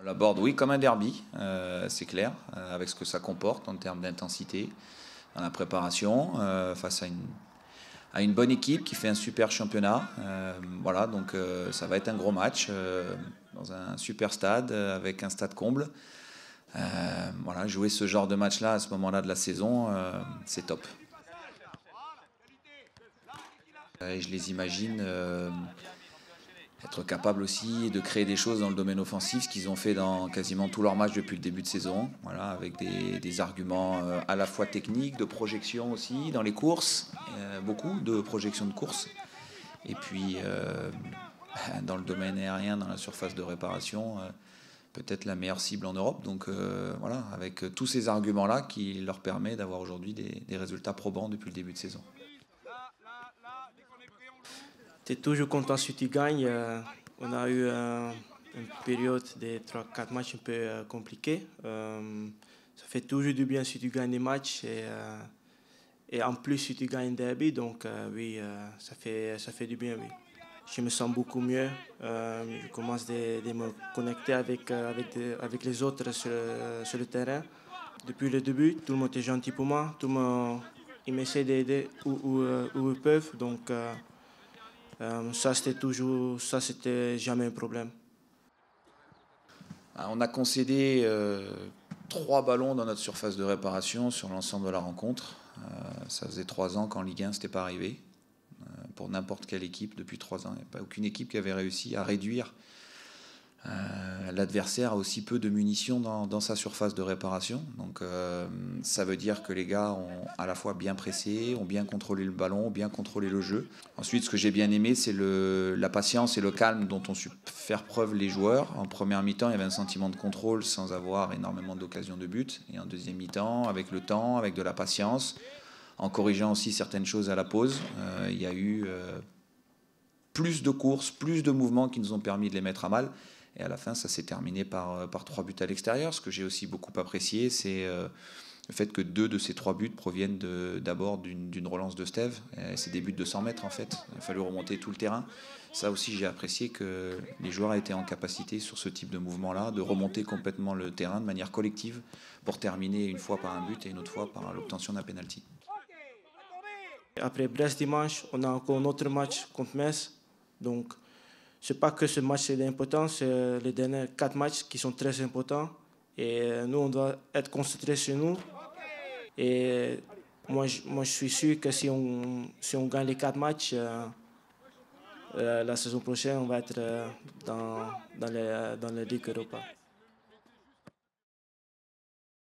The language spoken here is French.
L'aborde, oui, comme un derby, c'est clair, avec ce que ça comporte en termes d'intensité dans la préparation, face à une bonne équipe qui fait un super championnat. Voilà, donc ça va être un gros match dans un super stade, avec un stade comble. Voilà, jouer ce genre de match-là à ce moment-là de la saison, c'est top. Et je les imagine être capables aussi de créer des choses dans le domaine offensif, ce qu'ils ont fait dans quasiment tous leurs matchs depuis le début de saison, voilà, avec des arguments à la fois techniques, de projection aussi dans les courses, beaucoup de projections de courses, et puis dans le domaine aérien, dans la surface de réparation, peut-être la meilleure cible en Europe. Donc voilà, avec tous ces arguments-là qui leur permet d'avoir aujourd'hui des résultats probants depuis le début de saison. Tu es toujours content si tu gagnes. On a eu une période de 3-4 matchs un peu compliquée. Ça fait toujours du bien si tu gagnes des matchs et en plus si tu gagnes un derby. Donc oui, ça fait du bien. Oui. Je me sens beaucoup mieux. Je commence de me connecter avec les autres sur le terrain. Depuis le début, tout le monde est gentil pour moi. Tout le monde m'essaie d'aider où ils peuvent. Donc ça c'était jamais un problème. On a concédé 3 ballons dans notre surface de réparation sur l'ensemble de la rencontre. Ça faisait 3 ans qu'en Ligue 1, ce n'était pas arrivé. Pour n'importe quelle équipe, depuis 3 ans, il n'y a pas aucune équipe qui avait réussi à réduire l'adversaire a aussi peu de munitions dans sa surface de réparation. Donc ça veut dire que les gars ont à la fois bien pressé, ont bien contrôlé le ballon, ont bien contrôlé le jeu. Ensuite, ce que j'ai bien aimé, c'est la patience et le calme dont ont su faire preuve les joueurs. En première mi-temps, il y avait un sentiment de contrôle sans avoir énormément d'occasions de but. Et en deuxième mi-temps, avec le temps, avec de la patience, en corrigeant aussi certaines choses à la pause, il y a eu plus de courses, plus de mouvements qui nous ont permis de les mettre à mal. Et à la fin, ça s'est terminé par 3 buts à l'extérieur. Ce que j'ai aussi beaucoup apprécié, c'est le fait que 2 de ces 3 buts proviennent d'abord d'une relance de Steve. C'est des buts de 100 mètres en fait. Il a fallu remonter tout le terrain. Ça aussi, j'ai apprécié que les joueurs aient été en capacité sur ce type de mouvement-là, de remonter complètement le terrain de manière collective pour terminer une fois par un but et une autre fois par l'obtention d'un penalty. Après Brest dimanche, on a encore un autre match contre Metz. Donc, ce n'est pas que ce match est important, c'est les derniers 4 matchs qui sont très importants. Et nous, on doit être concentrés sur nous. Et moi, je suis sûr que si on gagne les 4 matchs, la saison prochaine, on va être dans la Ligue Europa.